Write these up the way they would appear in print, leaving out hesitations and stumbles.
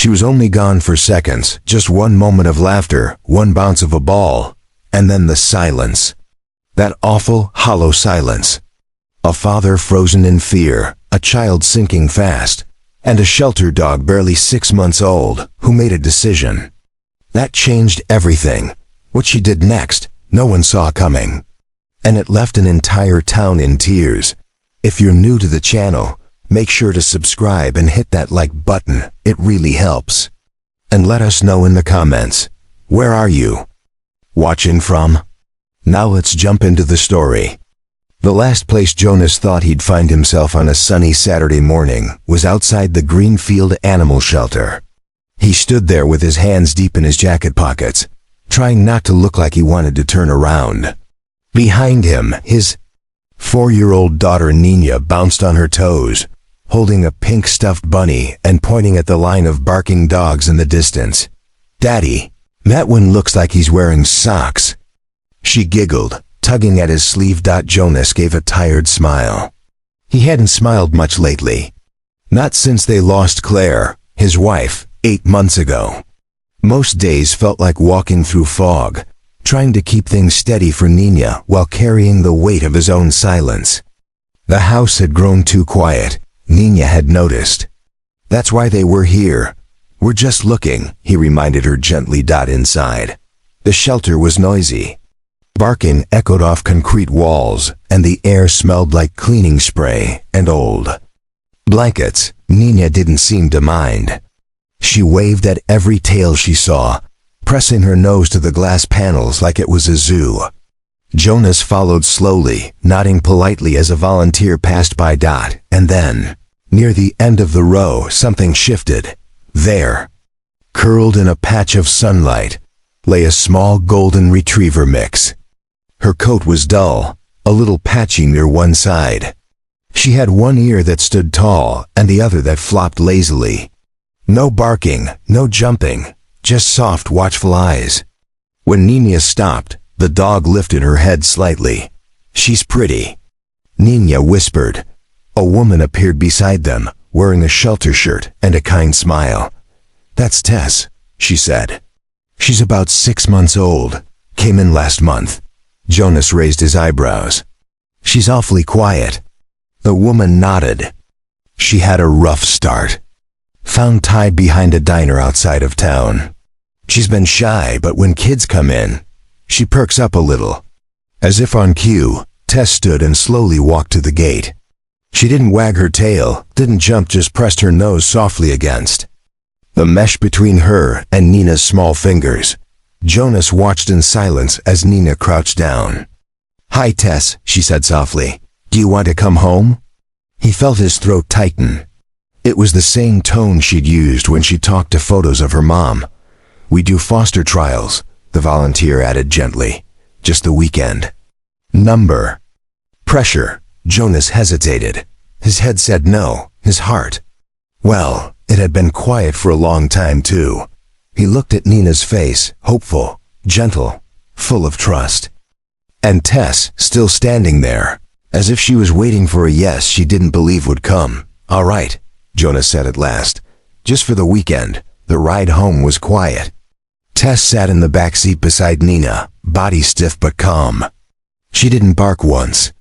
She was only gone for seconds, just one moment of laughter, one bounce of a ball, and then the silence. That awful, hollow silence. A father frozen in fear, a child sinking fast, and a shelter dog barely 6 months old, who made a decision. That changed everything. What she did next, no one saw coming. And it left an entire town in tears. If you're new to the channel, make sure to subscribe and hit that like button, it really helps. And let us know in the comments, where are you watching from? Now let's jump into the story. The last place Jonas thought he'd find himself on a sunny Saturday morning was outside the Greenfield Animal Shelter. He stood there with his hands deep in his jacket pockets, trying not to look like he wanted to turn around. Behind him, his 4-year-old daughter Nina bounced on her toes, holding a pink stuffed bunny and pointing at the line of barking dogs in the distance. "Daddy, that one looks like he's wearing socks." She giggled, tugging at his sleeve. Jonas gave a tired smile. He hadn't smiled much lately. Not since they lost Claire, his wife, 8 months ago. Most days felt like walking through fog, trying to keep things steady for Nina while carrying the weight of his own silence. The house had grown too quiet, Nina had noticed. "That's why they were here. We're just looking," he reminded her gently. Inside, the shelter was noisy. Barking echoed off concrete walls, and the air smelled like cleaning spray and old blankets. Nina didn't seem to mind. She waved at every tail she saw, pressing her nose to the glass panels like it was a zoo. Jonas followed slowly, nodding politely as a volunteer passed by. And then, near the end of the row, something shifted. There, curled in a patch of sunlight, lay a small golden retriever mix. Her coat was dull, a little patchy near one side. She had one ear that stood tall and the other that flopped lazily. No barking, no jumping, just soft, watchful eyes. When Nina stopped, the dog lifted her head slightly. "She's pretty," Nina whispered. A woman appeared beside them, wearing a shelter shirt and a kind smile. "That's Tess," she said. "She's about 6 months old. Came in last month." Jonas raised his eyebrows. "She's awfully quiet." The woman nodded. "She had a rough start. Found tied behind a diner outside of town. She's been shy, but when kids come in, she perks up a little." As if on cue, Tess stood and slowly walked to the gate. She didn't wag her tail, didn't jump, just pressed her nose softly against the mesh between her and Nina's small fingers. Jonas watched in silence as Nina crouched down. "Hi, Tess," she said softly. "Do you want to come home?" He felt his throat tighten. It was the same tone she'd used when she talked to photos of her mom. "We do foster trials," the volunteer added gently. "Just the weekend." "Number." "Pressure." Jonas hesitated. His head said no, his heart. Well, it had been quiet for a long time too. He looked at Nina's face, hopeful, gentle, full of trust. And Tess, still standing there, as if she was waiting for a yes she didn't believe would come. "All right," Jonas said at last. "Just for the weekend." The ride home was quiet. Tess sat in the back seat beside Nina, body stiff but calm. She didn't bark once.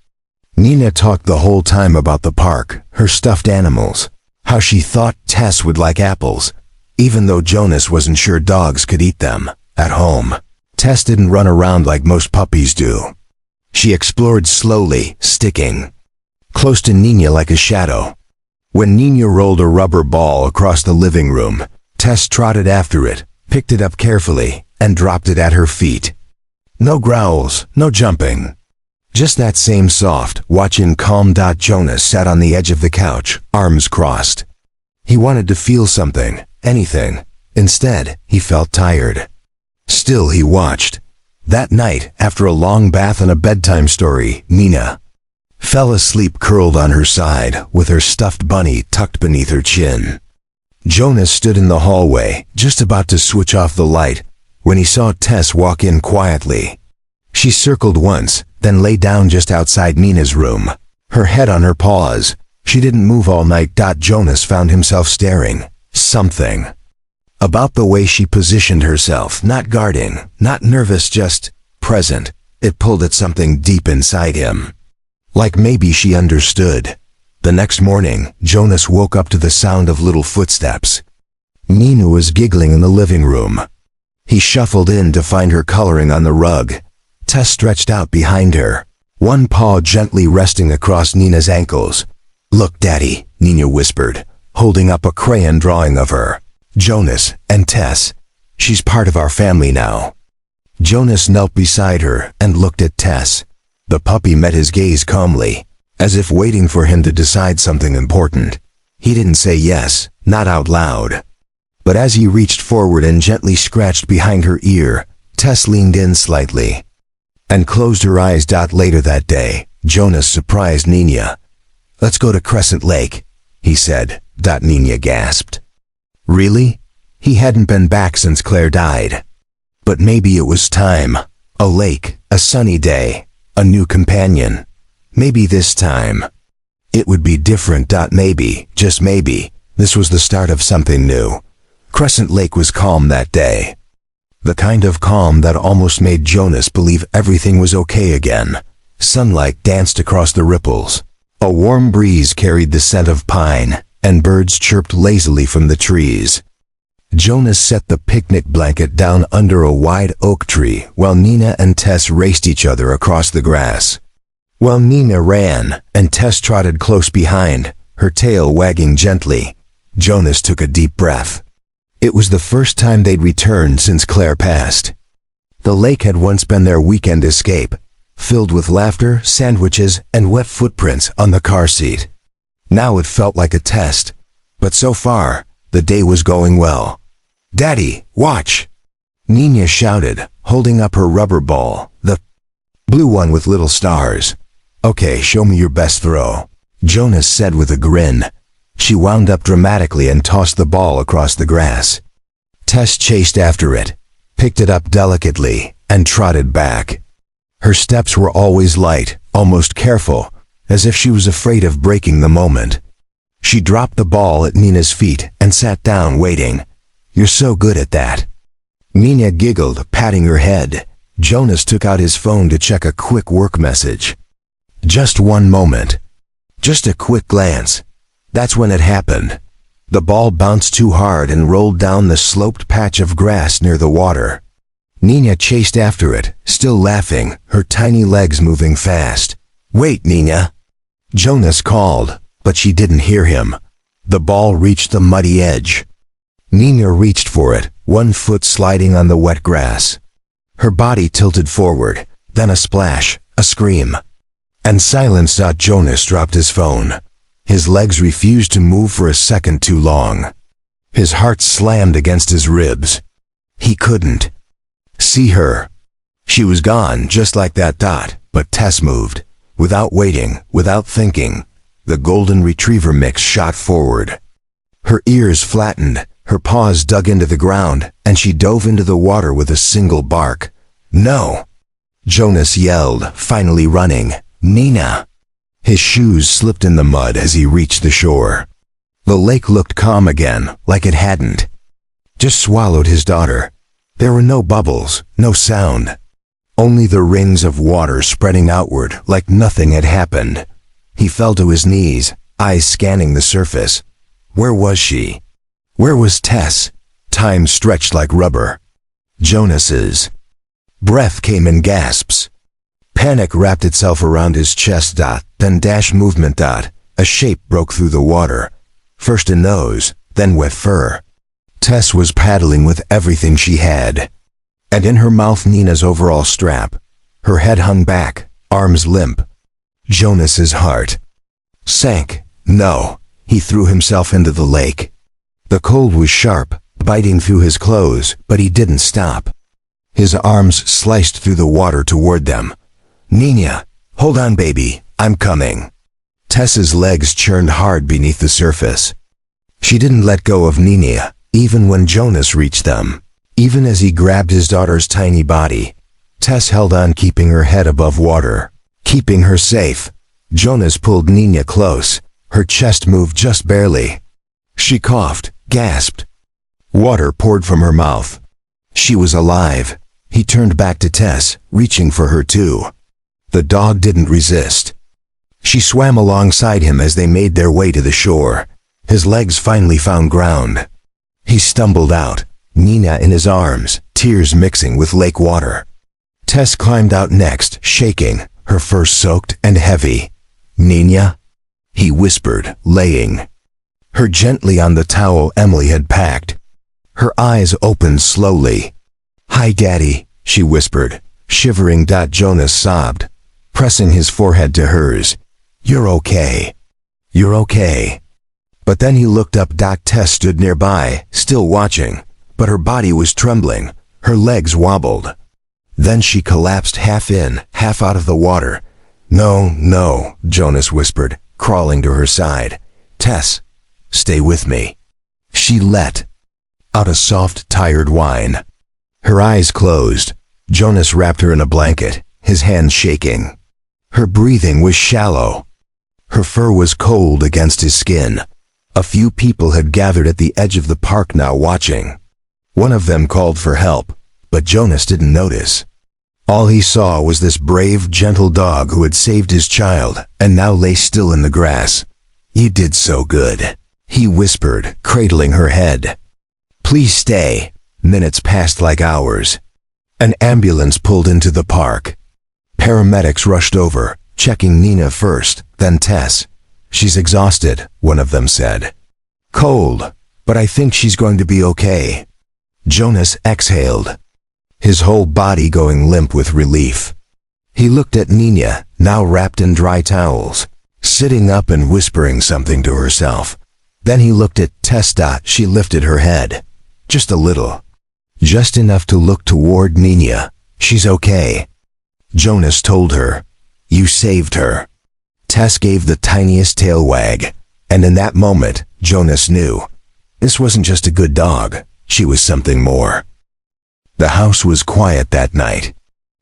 Nina talked the whole time about the park, her stuffed animals, how she thought Tess would like apples, even though Jonas wasn't sure dogs could eat them. At home, Tess didn't run around like most puppies do. She explored slowly, sticking close to Nina like a shadow. When Nina rolled a rubber ball across the living room, Tess trotted after it, picked it up carefully, and dropped it at her feet. No growls, no jumping. Just that same soft, watching calm. Jonas sat on the edge of the couch, arms crossed. He wanted to feel something, anything. Instead, he felt tired. Still, he watched. That night, after a long bath and a bedtime story, Nina fell asleep curled on her side, with her stuffed bunny tucked beneath her chin. Jonas stood in the hallway, just about to switch off the light, when he saw Tess walk in quietly. She circled once, then lay down just outside Nina's room, her head on her paws. She didn't move all night. Jonas found himself staring. Something About the way she positioned herself, not guarding, not nervous, just present. It pulled at something deep inside him. Like maybe she understood. The next morning, Jonas woke up to the sound of little footsteps. Nina was giggling in the living room. He shuffled in to find her coloring on the rug. Tess stretched out behind her, one paw gently resting across Nina's ankles. "Look, Daddy," Nina whispered, holding up a crayon drawing of her. "Jonas and Tess. She's part of our family now." Jonas knelt beside her and looked at Tess. The puppy met his gaze calmly, as if waiting for him to decide something important. He didn't say yes, not out loud. But as he reached forward and gently scratched behind her ear, Tess leaned in slightly and closed her eyes. Later that day, Jonas surprised Nina. "Let's go to Crescent Lake," he said. Nina gasped. Really? He hadn't been back since Claire died. But maybe it was time. A lake, a sunny day, a new companion. Maybe this time it would be different. Maybe, just maybe, this was the start of something new. Crescent Lake was calm that day. The kind of calm that almost made Jonas believe everything was okay again. Sunlight danced across the ripples. A warm breeze carried the scent of pine, and birds chirped lazily from the trees. Jonas set the picnic blanket down under a wide oak tree while Nina and Tess raced each other across the grass. While Nina ran and Tess trotted close behind, her tail wagging gently, Jonas took a deep breath. It was the first time they'd returned since Claire passed. The lake had once been their weekend escape, filled with laughter, sandwiches, and wet footprints on the car seat. Now it felt like a test, but so far, the day was going well. "Daddy, watch!" Nina shouted, holding up her rubber ball, the blue one with little stars. "Okay, show me your best throw," Jonas said with a grin. She wound up dramatically and tossed the ball across the grass. Tess chased after it, picked it up delicately, and trotted back. Her steps were always light, almost careful, as if she was afraid of breaking the moment. She dropped the ball at Nina's feet and sat down waiting. "You're so good at that." Nina giggled, patting her head. Jonas took out his phone to check a quick work message. Just one moment. Just a quick glance. That's when it happened. The ball bounced too hard and rolled down the sloped patch of grass near the water. Nina chased after it, still laughing, her tiny legs moving fast. "Wait, Nina!" Jonas called, but she didn't hear him. The ball reached the muddy edge. Nina reached for it, one foot sliding on the wet grass. Her body tilted forward, then a splash, a scream. And silence. Jonas dropped his phone. His legs refused to move for a second too long. His heart slammed against his ribs. He couldn't see her. She was gone, just like that. But Tess moved. Without waiting, without thinking, the golden retriever mix shot forward. Her ears flattened, her paws dug into the ground, and she dove into the water with a single bark. "No!" Jonas yelled, finally running. "Nina!" His shoes slipped in the mud as he reached the shore. The lake looked calm again, like it hadn't just swallowed his daughter. There were no bubbles, no sound. Only the rings of water spreading outward like nothing had happened. He fell to his knees, eyes scanning the surface. Where was she? Where was Tess? Time stretched like rubber. Jonas's breath came in gasps. Panic wrapped itself around his chest. Then dash movement. A shape broke through the water. First a nose, then wet fur. Tess was paddling with everything she had. And in her mouth Nina's overall strap. Her head hung back, arms limp. Jonas's heart sank. No, he threw himself into the lake. The cold was sharp, biting through his clothes, but he didn't stop. His arms sliced through the water toward them. "Nina, hold on, baby, I'm coming." Tess's legs churned hard beneath the surface. She didn't let go of Nina, even when Jonas reached them. Even as he grabbed his daughter's tiny body, Tess held on, keeping her head above water, keeping her safe. Jonas pulled Nina close. Her chest moved just barely. She coughed, gasped. Water poured from her mouth. She was alive. He turned back to Tess, reaching for her too. The dog didn't resist. She swam alongside him as they made their way to the shore. His legs finally found ground. He stumbled out, Nina in his arms, tears mixing with lake water. Tess climbed out next, shaking, her fur soaked and heavy. "Nina?" he whispered, laying her gently on the towel Emily had packed. Her eyes opened slowly. "Hi, Daddy," she whispered, shivering. Jonas sobbed, pressing his forehead to hers. "You're okay. You're okay." But then he looked up. Tess stood nearby, still watching, but her body was trembling. Her legs wobbled. Then she collapsed half in, half out of the water. "No, no," Jonas whispered, crawling to her side. "Tess, stay with me." She let out a soft, tired whine. Her eyes closed. Jonas wrapped her in a blanket, his hands shaking. Her breathing was shallow. Her fur was cold against his skin. A few people had gathered at the edge of the park now watching. One of them called for help, but Jonas didn't notice. All he saw was this brave, gentle dog who had saved his child and now lay still in the grass. "You did so good," he whispered, cradling her head. "Please stay." Minutes passed like hours. An ambulance pulled into the park. Paramedics rushed over, checking Nina first, then Tess. "She's exhausted," one of them said. "Cold, but I think she's going to be okay." Jonas exhaled, his whole body going limp with relief. He looked at Nina, now wrapped in dry towels, sitting up and whispering something to herself. Then he looked at Tess. She lifted her head. Just a little. Just enough to look toward Nina. "She's okay," Jonas told her. "You saved her." Tess gave the tiniest tail wag, and in that moment, Jonas knew. This wasn't just a good dog, she was something more. The house was quiet that night.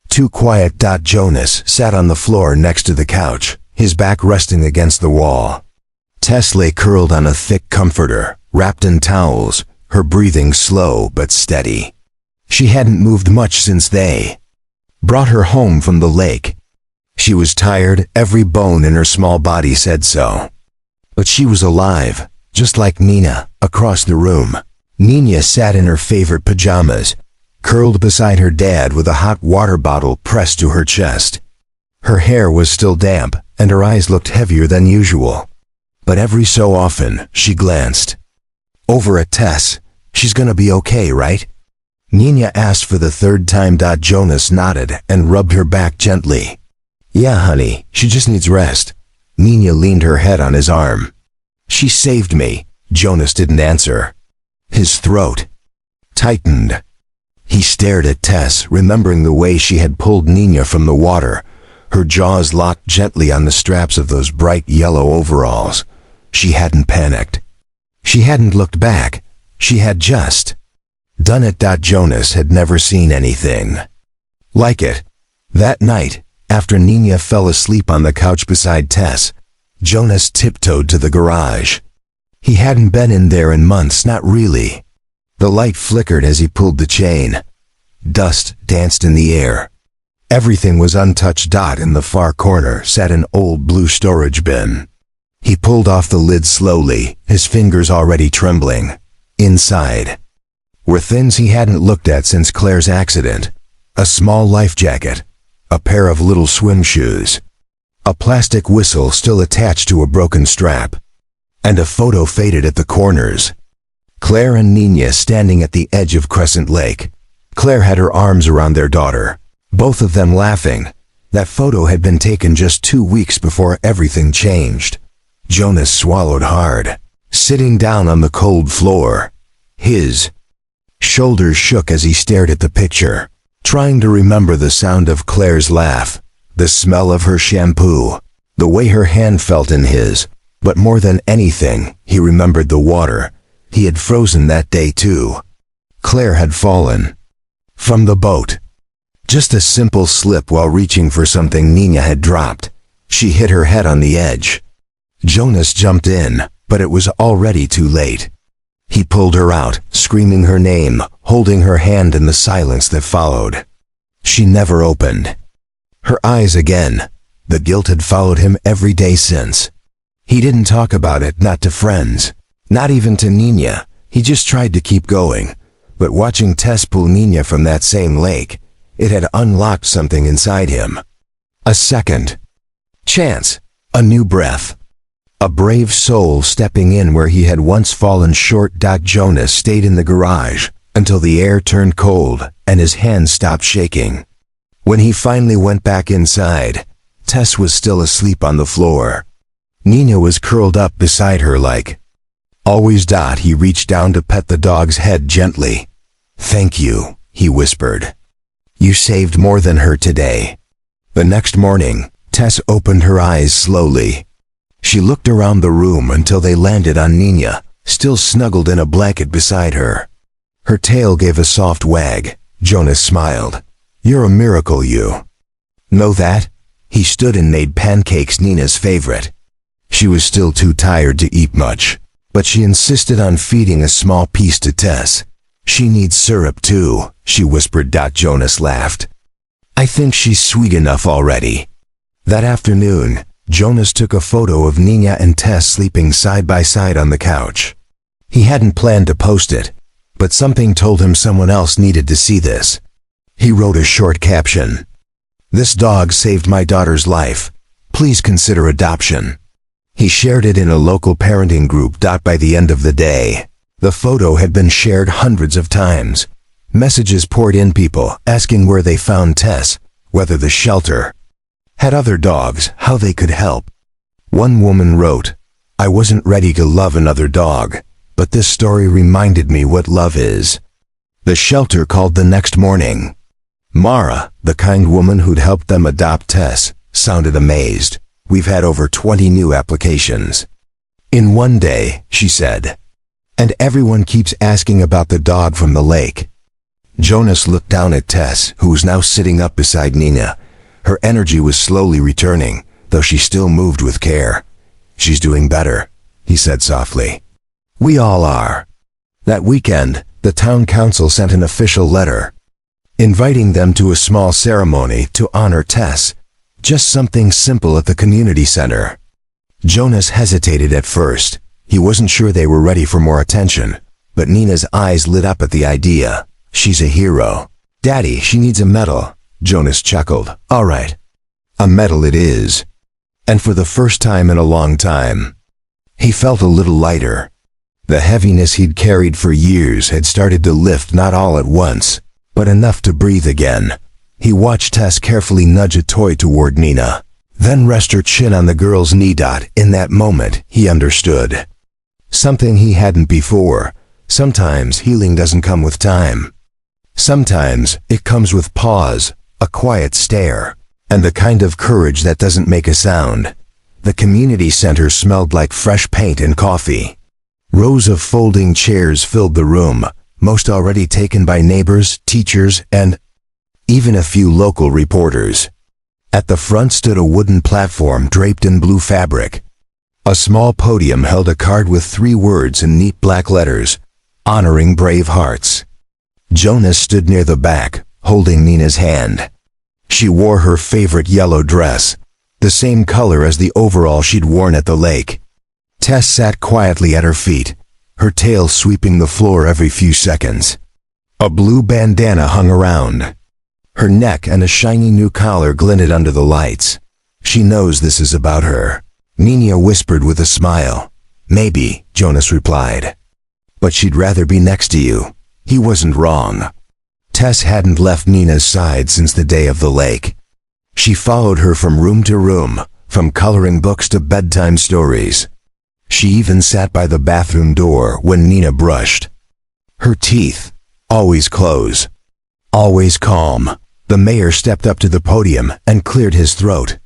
Too quiet. Jonas sat on the floor next to the couch, his back resting against the wall. Tess lay curled on a thick comforter, wrapped in towels, her breathing slow but steady. She hadn't moved much since they brought her home from the lake. She was tired, every bone in her small body said so. But she was alive, just like Nina, across the room. Nina sat in her favorite pajamas, curled beside her dad with a hot water bottle pressed to her chest. Her hair was still damp, and her eyes looked heavier than usual. But every so often, she glanced over at Tess. "She's gonna be okay, right?" Nina asked for the third time. Jonas nodded and rubbed her back gently. "Yeah, honey, she just needs rest." Nina leaned her head on his arm. "She saved me." Jonas didn't answer. His throat tightened. He stared at Tess, remembering the way she had pulled Nina from the water, her jaws locked gently on the straps of those bright yellow overalls. She hadn't panicked. She hadn't looked back. She had just done it. Jonas had never seen anything like it. That night, after Nina fell asleep on the couch beside Tess, Jonas tiptoed to the garage. He hadn't been in there in months, not really. The light flickered as he pulled the chain. Dust danced in the air. Everything was untouched. In the far corner sat an old blue storage bin. He pulled off the lid slowly, his fingers already trembling. Inside were things he hadn't looked at since Claire's accident. A small life jacket, a pair of little swim shoes, a plastic whistle still attached to a broken strap, and a photo faded at the corners. Claire and Nina standing at the edge of Crescent Lake. Claire had her arms around their daughter, both of them laughing. That photo had been taken just 2 weeks before everything changed. Jonas swallowed hard, sitting down on the cold floor. His shoulders shook as he stared at the picture, trying to remember the sound of Claire's laugh, the smell of her shampoo, the way her hand felt in his. But more than anything, he remembered the water. He had frozen that day too. Claire had fallen from the boat. Just a simple slip while reaching for something Nina had dropped. She hit her head on the edge. Jonas jumped in, but it was already too late. He pulled her out, screaming her name, holding her hand in the silence that followed. She never opened her eyes again. The guilt had followed him every day since. He didn't talk about it, not to friends, not even to Nina. He just tried to keep going. But watching Tess pull Nina from that same lake, it had unlocked something inside him. A second chance, a new breath. A brave soul stepping in where he had once fallen short. Jonas stayed in the garage until the air turned cold and his hands stopped shaking. When he finally went back inside, Tess was still asleep on the floor. Nina was curled up beside her like always. He reached down to pet the dog's head gently. "Thank you," he whispered. "You saved more than her today." The next morning, Tess opened her eyes slowly. She looked around the room until they landed on Nina, still snuggled in a blanket beside her. Her tail gave a soft wag. Jonas smiled. "You're a miracle, you know that?" He stood and made pancakes, Nina's favorite. She was still too tired to eat much, but she insisted on feeding a small piece to Tess. "She needs syrup too," she whispered. Jonas laughed. "I think she's sweet enough already." That afternoon, Jonas took a photo of Nina and Tess sleeping side by side on the couch. He hadn't planned to post it, but something told him someone else needed to see this. He wrote a short caption. "This dog saved my daughter's life. Please consider adoption." He shared it in a local parenting group. By the end of the day, the photo had been shared hundreds of times. Messages poured in, people asking where they found Tess, whether the shelter had other dogs, how they could help. One woman wrote, "I wasn't ready to love another dog, but this story reminded me what love is." The shelter called the next morning. Mara, the kind woman who'd helped them adopt Tess, sounded amazed. "We've had over 20 new applications in one day," she said. "And everyone keeps asking about the dog from the lake." Jonas looked down at Tess, who was now sitting up beside Nina. Her energy was slowly returning, though she still moved with care. "She's doing better," he said softly. "We all are." That weekend, the town council sent an official letter, inviting them to a small ceremony to honor Tess. Just something simple at the community center. Jonas hesitated at first. He wasn't sure they were ready for more attention, but Nina's eyes lit up at the idea. "She's a hero." "Daddy, she needs a medal." Jonas chuckled. "All right. A medal it is." And for the first time in a long time, he felt a little lighter. The heaviness he'd carried for years had started to lift, not all at once, but enough to breathe again. He watched Tess carefully nudge a toy toward Nina, then rest her chin on the girl's knee. In that moment, he understood something he hadn't before. Sometimes healing doesn't come with time. Sometimes it comes with pause, a quiet stare, and the kind of courage that doesn't make a sound. The community center smelled like fresh paint and coffee. Rows of folding chairs filled the room, most already taken by neighbors, teachers, and even a few local reporters. At the front stood a wooden platform draped in blue fabric. A small podium held a card with 3 words in neat black letters, "Honoring Brave Hearts." Jonas stood near the back, holding Nina's hand. She wore her favorite yellow dress, the same color as the overall she'd worn at the lake. Tess sat quietly at her feet, her tail sweeping the floor every few seconds. A blue bandana hung around her neck and a shiny new collar glinted under the lights. "She knows this is about her," Nina whispered with a smile. "Maybe," Jonas replied. "But she'd rather be next to you." He wasn't wrong. Tess hadn't left Nina's side since the day of the lake. She followed her from room to room, from coloring books to bedtime stories. She even sat by the bathroom door when Nina brushed her teeth, always close, always calm. The mayor stepped up to the podium and cleared his throat.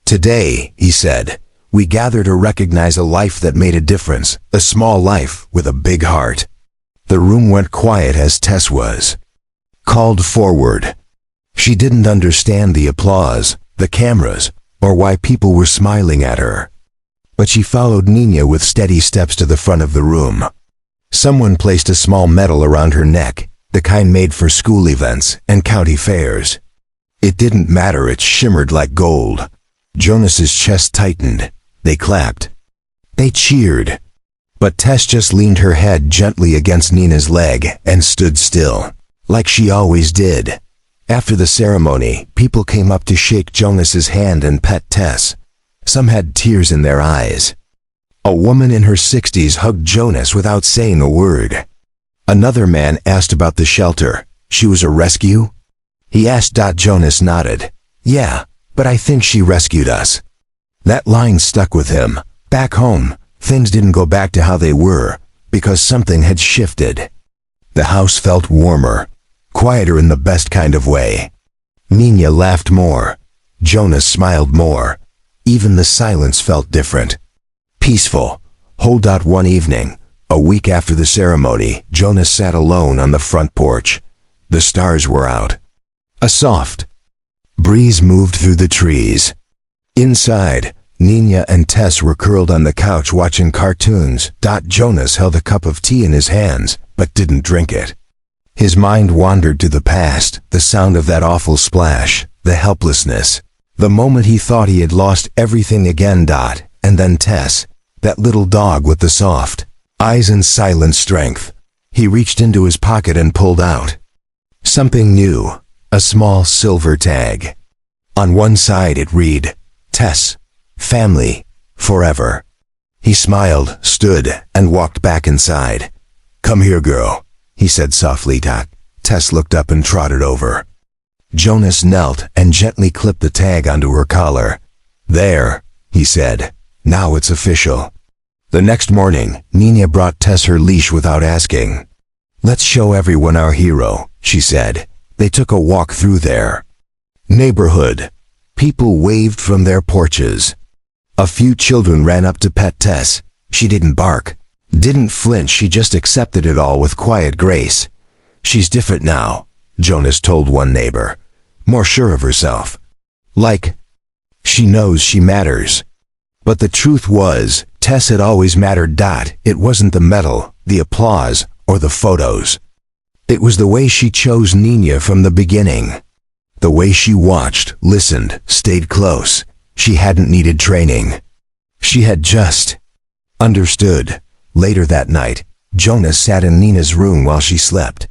"Today," he said, "we gather to recognize a life that made a difference, a small life with a big heart." The room went quiet as Tess was called forward. She didn't understand the applause, the cameras, or why people were smiling at her. But she followed Nina with steady steps to the front of the room. Someone placed a small medal around her neck, the kind made for school events and county fairs. It didn't matter, it shimmered like gold. Jonas's chest tightened. They clapped. They cheered. But Tess just leaned her head gently against Nina's leg and stood still, like she always did. After the ceremony, people came up to shake Jonas's hand and pet Tess. Some had tears in their eyes. A woman in her 60s hugged Jonas without saying a word. Another man asked about the shelter. She was a rescue? He asked. Jonas nodded. Yeah, but I think she rescued us. That line stuck with him. Back home, things didn't go back to how they were, because something had shifted. The house felt warmer, quieter in the best kind of way. Nina laughed more. Jonas smiled more. Even the silence felt different. Peaceful. One evening, a week after the ceremony, Jonas sat alone on the front porch. The stars were out. A soft breeze moved through the trees. Inside, Nina and Tess were curled on the couch watching cartoons. Jonas held a cup of tea in his hands, but didn't drink it. His mind wandered to the past, the sound of that awful splash, the helplessness, the moment he thought he had lost everything again. And then Tess, that little dog with the soft eyes and silent strength. He reached into his pocket and pulled out something new, a small silver tag. On one side it read, Tess, family, forever. He smiled, stood, and walked back inside. Come here, girl, he said softly. Tess looked up and trotted over. Jonas knelt and gently clipped the tag onto her collar. There, he said. Now it's official. The next morning, Nina brought Tess her leash without asking. Let's show everyone our hero, she said. They took a walk through their neighborhood. People waved from their porches. A few children ran up to pet Tess. She didn't bark, didn't flinch, she just accepted it all with quiet grace. She's different now, Jonas told one neighbor. More sure of herself. Like, she knows she matters. But the truth was, Tess had always mattered. It wasn't the medal, the applause, or the photos. It was the way she chose Nina from the beginning. The way she watched, listened, stayed close. She hadn't needed training. She had just understood. Later that night, Jonas sat in Nina's room while she slept.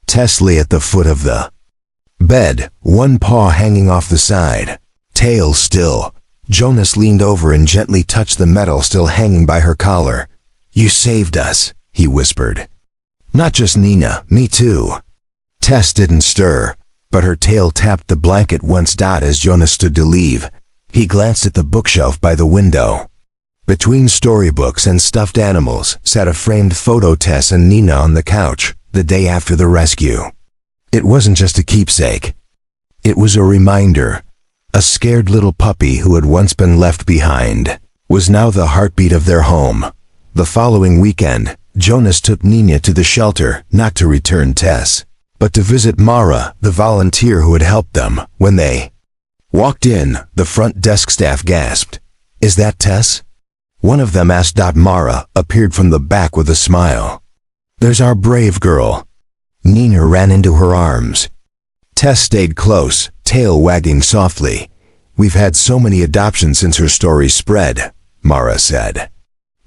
Tess lay at the foot of the bed, one paw hanging off the side, tail still. Jonas leaned over and gently touched the medal still hanging by her collar. You saved us, he whispered. Not just Nina, me too. Tess didn't stir, but her tail tapped the blanket once. As Jonas stood to leave, he glanced at the bookshelf by the window. Between storybooks and stuffed animals sat a framed photo. Tess and Nina on the couch, the day after the rescue. It wasn't just a keepsake. It was a reminder. A scared little puppy who had once been left behind was now the heartbeat of their home. The following weekend, Jonas took Nina to the shelter, not to return Tess, but to visit Mara, the volunteer who had helped them. When they walked in, the front desk staff gasped. Is that Tess? One of them asked. Mara appeared from the back with a smile. There's our brave girl. Nina ran into her arms. Tess stayed close, tail wagging softly. We've had so many adoptions since her story spread, Mara said.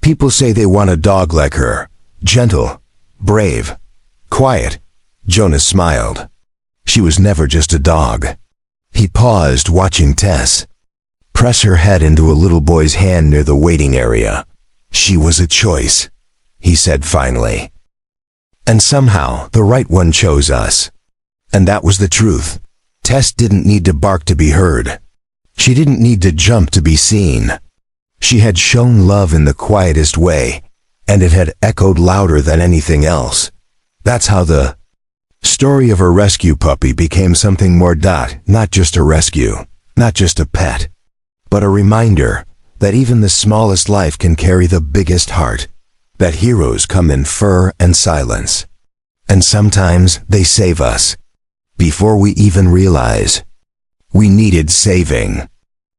People say they want a dog like her. Gentle, brave, quiet. Jonas smiled. She was never just a dog. He paused, watching Tess press her head into a little boy's hand near the waiting area. She was a choice, he said finally. And somehow, the right one chose us. And that was the truth. Tess didn't need to bark to be heard. She didn't need to jump to be seen. She had shown love in the quietest way, and it had echoed louder than anything else. That's how the story of a rescue puppy became something more. Not just a rescue, not just a pet, but a reminder that even the smallest life can carry the biggest heart, that heroes come in fur and silence. And sometimes they save us before we even realize we needed saving.